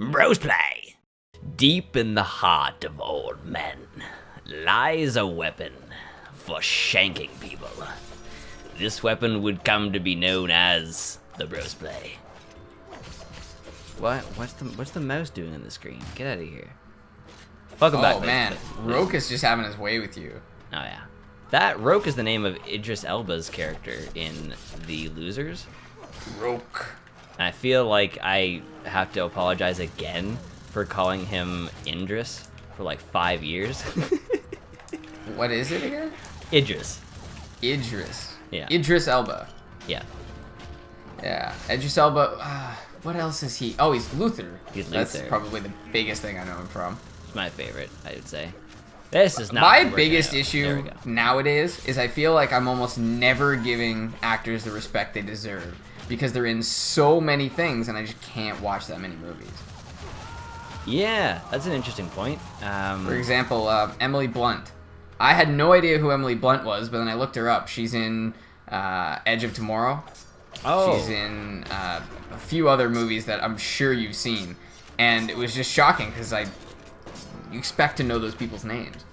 Brosplay. Deep in the heart of old men lies a weapon for shanking people. This weapon would come to be known as the Brosplay. What's the mouse doing on the screen? Get out of here. Welcome back. Oh man, Roke is just having his way with you. Oh yeah. That Roke is the name of Idris Elba's character in The Losers. Roke. And I feel like I have to apologize again for calling him Idris for like 5 years. What is it again? Idris. Idris. Yeah. Idris Elba. Yeah. Yeah. Idris Elba. What else is he? Oh, he's Luther. He's That's Luther. probably the biggest thing I know him from. It's my favorite, I would say. This is not My working biggest out. There issue we go. nowadays is I feel like I'm almost never giving actors the respect they deserve because they're in so many things and I just can't watch that many movies. Yeah, that's an interesting point. For example, Emily Blunt. I had no idea who Emily Blunt was, but then I looked her up. She's in Edge of Tomorrow. Oh. She's in a few other movies that I'm sure you've seen. And it was just shocking because you expect to know those people's names.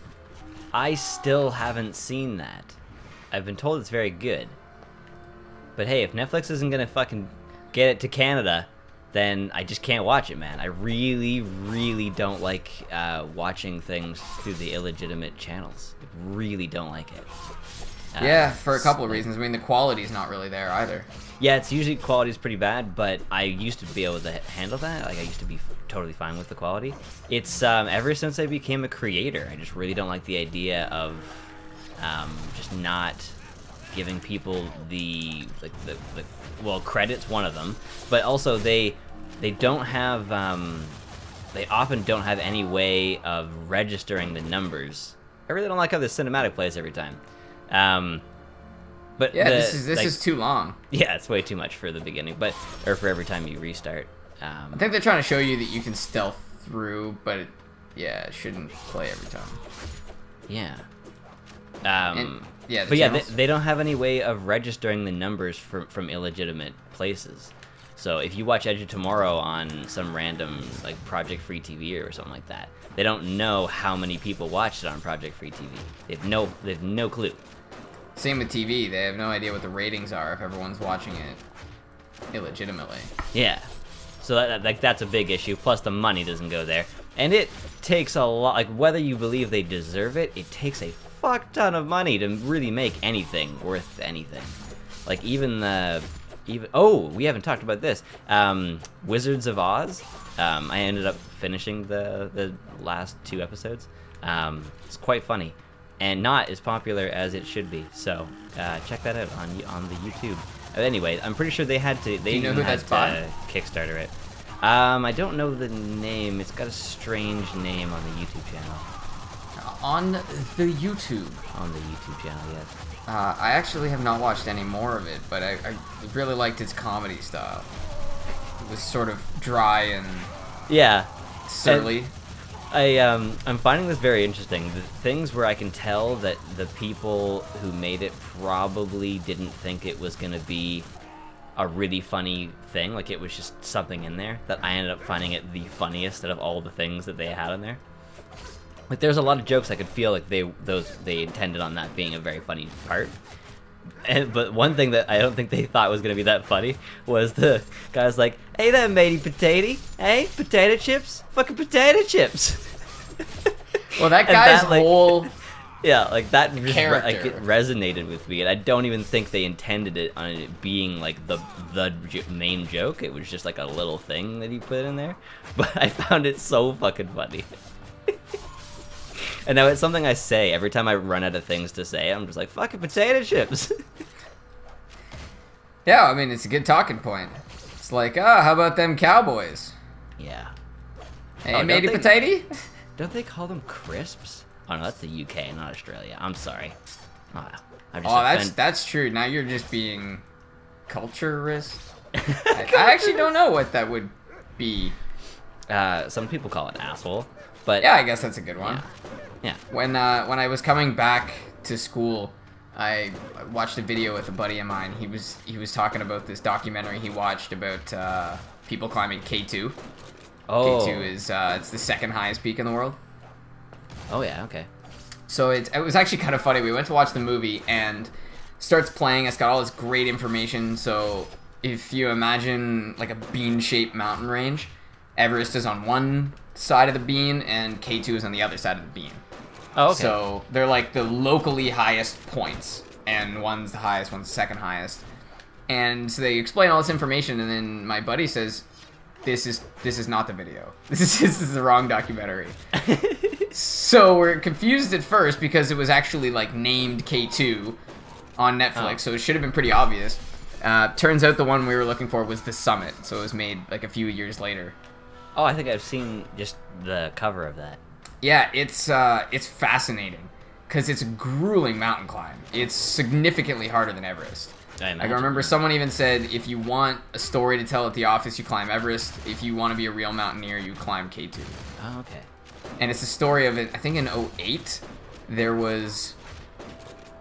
I still haven't seen that. I've been told it's very good. But hey, if Netflix isn't gonna fucking get it to Canada, then I just can't watch it, man. I really, really don't like watching things through the illegitimate channels. I really don't like it. Yeah, for a couple of reasons. I mean, the quality's not really there either. Yeah, it's usually quality's pretty bad, but I used to be able to handle that. Like, I used to be totally fine with the quality. It's ever since I became a creator, I just really don't like the idea of just not giving people the well, credit's one of them, but also they don't have they often don't have any way of registering the numbers. I really don't like how the cinematic plays every time. But yeah, this is too long. Yeah, it's way too much for the beginning, or for every time you restart. I think they're trying to show you that you can stealth through, but it shouldn't play every time. Yeah. Yeah, but yeah, they don't have any way of registering the numbers from illegitimate places. So if you watch Edge of Tomorrow on some random like Project Free TV or something like that, they don't know how many people watched it on Project Free TV. They have no clue. Same with TV. They have no idea what the ratings are if everyone's watching it illegitimately. Yeah. So that's a big issue. Plus the money doesn't go there, and it takes a lot. Like whether you believe they deserve it, it takes a fuck ton of money to really make anything worth anything. Like we haven't talked about this. Wizards of Oz. I ended up finishing the last 2 episodes. It's quite funny, and not as popular as it should be. So check that out on the YouTube. Anyway, I'm pretty sure they had to. They Do you know who that's by? Kickstarter it. I don't know the name. It's got a strange name on the YouTube channel. On the YouTube. On the YouTube channel, yes. I actually have not watched any more of it, but I really liked its comedy style. It was sort of dry and surly. I'm finding this very interesting. The things where I can tell that the people who made it probably didn't think it was going to be a really funny thing. Like, it was just something in there that I ended up finding it the funniest out of all the things that they had in there. Like, there's a lot of jokes I could feel like they intended on that being a very funny part. But one thing that I don't think they thought was going to be that funny was the guy's like, "Hey there, matey potato. Hey, potato chips? Fucking potato chips." Well, that guy's whole... Yeah, like that just character. it resonated with me, and I don't even think they intended it on it being like the main joke. It was just like a little thing that he put in there, but I found it so fucking funny. And now it's something I say every time I run out of things to say. I'm just like, fucking potato chips. Yeah, I mean, it's a good talking point. It's like, how about them cowboys? Yeah. Hey, matey potato? Don't they call them crisps? Oh no, that's the UK, not Australia. I'm sorry. That's true. Now you're just being culturist. I actually don't know what that would be. Some people call it asshole, but yeah, I guess that's a good one. Yeah. When I was coming back to school, I watched a video with a buddy of mine. He was talking about this documentary he watched about people climbing K2. Oh. K2 is it's the second highest peak in the world. Oh yeah, okay. So it was actually kind of funny. We went to watch the movie and starts playing. It's got all this great information. So if you imagine like a bean-shaped mountain range, Everest is on one side of the bean and K2 is on the other side of the bean. Oh, okay. So they're like the locally highest points, and one's the highest, one's the second highest. And so they explain all this information, and then my buddy says, "This is not the video. This is the wrong documentary." So we're confused at first because it was actually like named K2 on Netflix, so it should have been pretty obvious. Turns out the one we were looking for was The Summit, so it was made like a few years later. Oh, I think I've seen just the cover of that. Yeah, it's fascinating because it's a grueling mountain climb. It's significantly harder than Everest. I remember someone even said, if you want a story to tell at the office, you climb Everest. If you want to be a real mountaineer, you climb K2. Oh, okay. And it's a story of it. I think in 2008, there was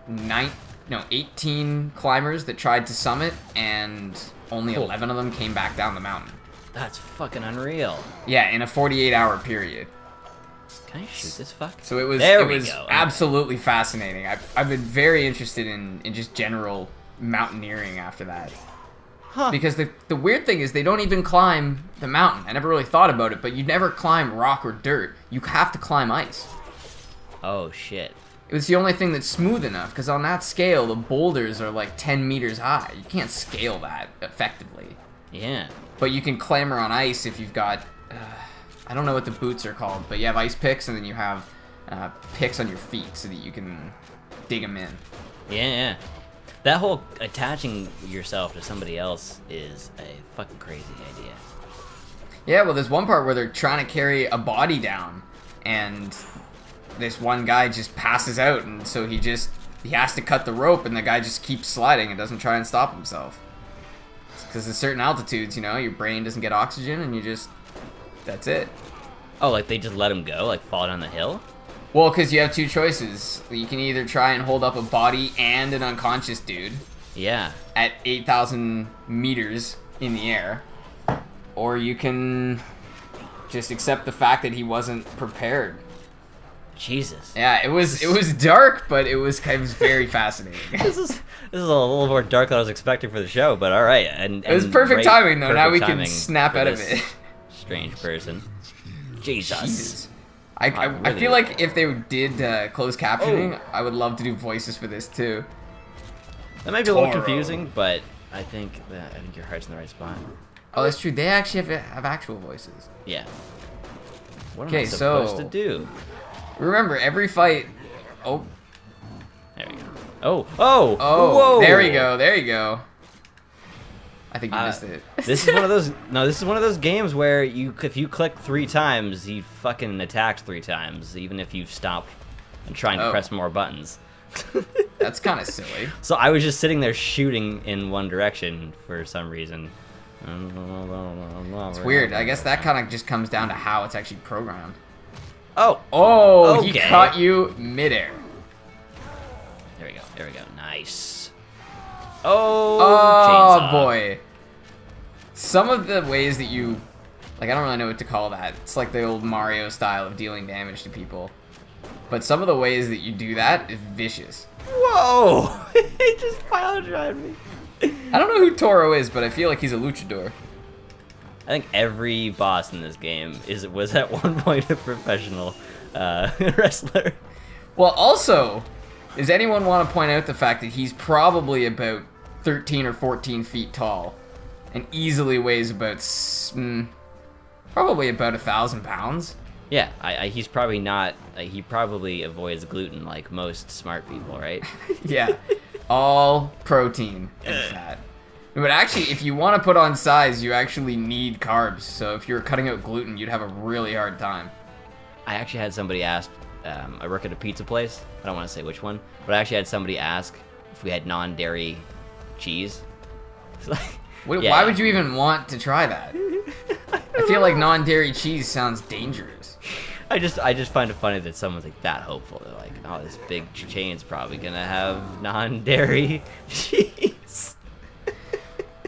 18 climbers that tried to summit, and only 11 of them came back down the mountain. That's fucking unreal. Yeah, in a 48-hour period. Can I shoot this fuck? So it was go. absolutely fascinating. I've been very interested in just general mountaineering after that. Huh. Because the weird thing is they don't even climb the mountain. I never really thought about it, but you never climb rock or dirt. You have to climb ice. Oh, shit. It was the only thing that's smooth enough, because on that scale, the boulders are like 10 meters high. You can't scale that effectively. Yeah. But you can clamber on ice if you've got, I don't know what the boots are called, but you have ice picks, and then you have picks on your feet so that you can dig them in. Yeah. That whole attaching yourself to somebody else is a fucking crazy idea. Yeah, well, there's one part where they're trying to carry a body down, and this one guy just passes out, and so he has to cut the rope, and the guy just keeps sliding and doesn't try and stop himself. Because at certain altitudes, your brain doesn't get oxygen, and that's it. Oh, like they just let him go, like fall down the hill? Well, because you have two choices. You can either try and hold up a body and an unconscious dude. Yeah. At 8,000 meters in the air. Or you can just accept the fact that he wasn't prepared. Jesus. Yeah, it was dark, but it was very fascinating. This is a little more dark than I was expecting for the show, but all right. And it was perfect timing, though. Now we can snap out of it. Strange person. Jesus. I feel like if they did closed captioning, I would love to do voices for this too. That might be a little confusing, but I think your heart's in the right spot. Oh, that's true. They actually have actual voices. Yeah. What am I supposed to do? Remember, every fight... Oh. There we go. Oh! Whoa! There you go. I think you missed it. This is one of those... No, this is one of those games where if you click 3 times, he fucking attacks 3 times, even if you've stopped and trying to press more buttons. That's kind of silly. So I was just sitting there shooting in one direction for some reason. It's weird. I guess that kind of just comes down to how it's actually programmed. Oh, okay. He caught you midair. There we go. Nice. Oh, chainsaw. Boy. Some of the ways that you... I don't really know what to call that. It's like the old Mario style of dealing damage to people. But some of the ways that you do that is vicious. Whoa! He just pile drived me. I don't know who Toro is, but I feel like he's a luchador. I think every boss in this game was at one point a professional wrestler. Well, also, does anyone want to point out the fact that he's probably about 13 or 14 feet tall and easily weighs about probably about 1,000 pounds? Yeah, he's probably not. He probably avoids gluten like most smart people, right? Yeah, all protein and fat. But actually, if you want to put on size, you actually need carbs. So if you're cutting out gluten, you'd have a really hard time. I actually had somebody ask, I work at a pizza place. I don't want to say which one, but I actually had somebody ask if we had non-dairy cheese. Why would you even want to try that? I feel like non-dairy cheese sounds dangerous. I just find it funny that someone's like that hopeful. They're like, oh, this big chain's probably gonna have non-dairy cheese.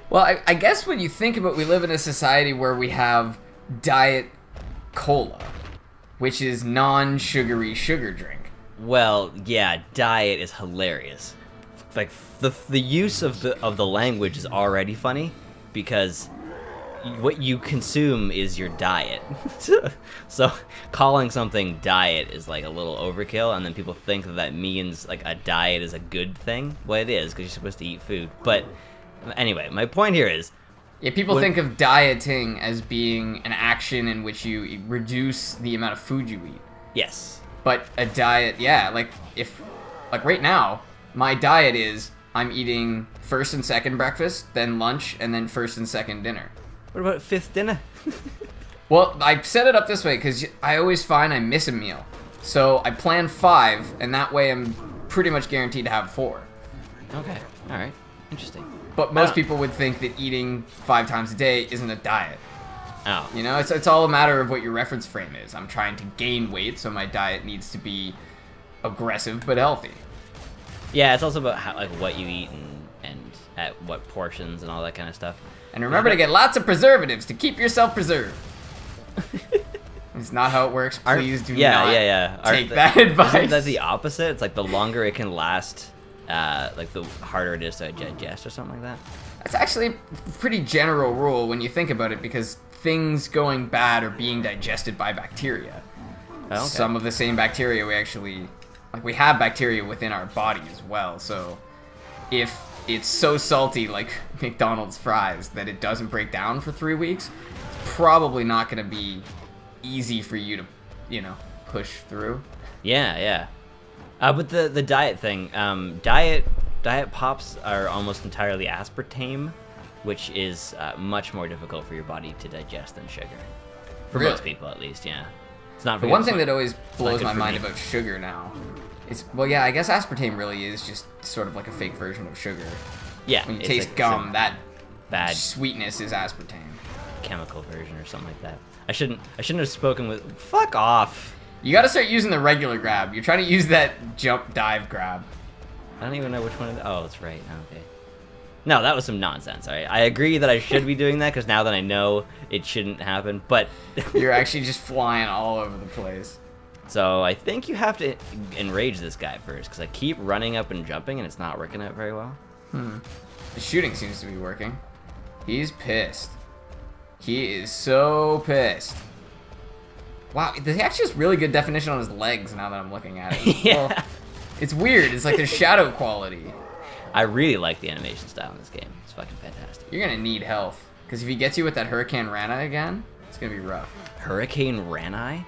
Well, I guess when you think about, we live in a society where we have Diet Cola, which is non-sugary sugar drink. Well, yeah, diet is hilarious. Like the use of the language is already funny because what you consume is your diet. So calling something diet is like a little overkill, and then people think that means like a diet is a good thing. Well, it is because you're supposed to eat food. But anyway, my point here is, yeah, people think of dieting as being an action in which you reduce the amount of food you eat. yes, But a diet, yeah, like right now, my diet is I'm eating first and second breakfast, then lunch, and then first and second dinner. what about fifth dinner? Well, I set it up this way because I always find I miss a meal. So I plan 5, and that way I'm pretty much guaranteed to have 4. Okay, all right, interesting. But most people would think that eating 5 times a day isn't a diet. Oh, You know, it's all a matter of what your reference frame is. I'm trying to gain weight, so my diet needs to be aggressive but healthy. yeah, it's also about how, like what you eat and at what portions and all that kind of stuff. And remember to get lots of preservatives to keep yourself preserved. It's not how it works. Please do not take that advice. Isn't that the opposite? It's like the longer it can last, like the harder it is to digest or something like that. That's actually a pretty general rule when you think about it, because things going bad are being digested by bacteria. Oh, okay. Some of the same bacteria we have bacteria within our body as well. So if it's so salty like McDonald's fries that it doesn't break down for 3 weeks, it's probably not going to be easy for you to, push through. Yeah. But the diet thing, diet pops are almost entirely aspartame, which is much more difficult for your body to digest than sugar. For Really? most people, at least, yeah. It's not. The one thing that always blows good my for mind me. about sugar now is, well, yeah, I guess aspartame really is just sort of like a fake version of sugar. Yeah. When you it's taste like gum, that bad sweetness is aspartame. chemical version or something like that. I shouldn't have spoken with. Fuck off. You gotta start using the regular grab. You're trying to use that jump dive grab. I don't even know which one. Oh, that's right. Okay. No, that was some nonsense. All right. I agree that I should be doing that because now that I know it shouldn't happen. But You're actually just flying all over the place. so I think you have to enrage this guy first because I keep running up and jumping and it's not working out very well. The shooting seems to be working. He's pissed. He is so pissed. Wow, he actually has really good definition on his legs now that I'm looking at it. Yeah. Well, it's weird. It's like there's shadow quality. I really like the animation style in this game. It's fucking fantastic. You're gonna need health, because if he gets you with that Hurricane Rana again, it's gonna be rough. Hurricane Ranai?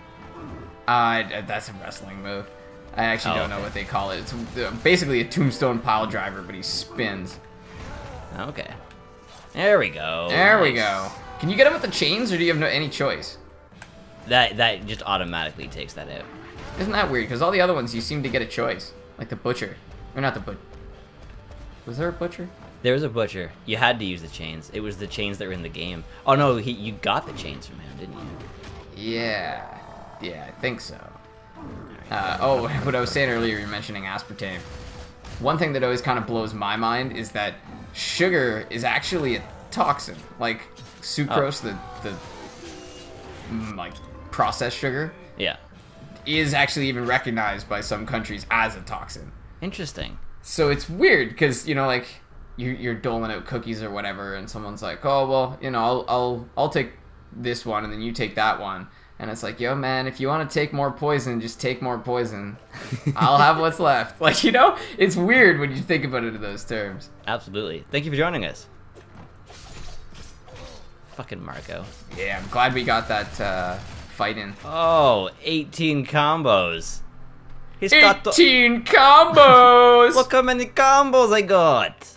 That's a wrestling move. I actually don't know what they call it. It's basically a tombstone pile driver, but he spins. Okay. There we go. There we Nice. go. Can you get him with the chains, or do you have any choice? That just automatically takes that out. Isn't that weird? Because all the other ones, you seem to get a choice. Like the butcher. Or not the butcher. Was there a butcher? There was a butcher. You had to use the chains. It was the chains that were in the game. Oh no, you got the chains from him, didn't you? Yeah. Yeah, I think so. Oh, what I was saying earlier, you're mentioning aspartame. One thing that always kind of blows my mind is that sugar is actually a toxin. Like sucrose, the like processed sugar, Yeah. is actually even recognized by some countries as a toxin. Interesting. So it's weird because, like you're doling out cookies or whatever, and someone's like, oh well, I'll take this one and then you take that one, and it's like, yo man, if you want to take more poison, just take more poison. I'll have what's left. Like, it's weird when you think about it in those terms. Absolutely. Thank you for joining us. Fucking Marco. Yeah, I'm glad we got that fight in. Oh, 18 combos. He's got 18 combos. Look how many combos I got.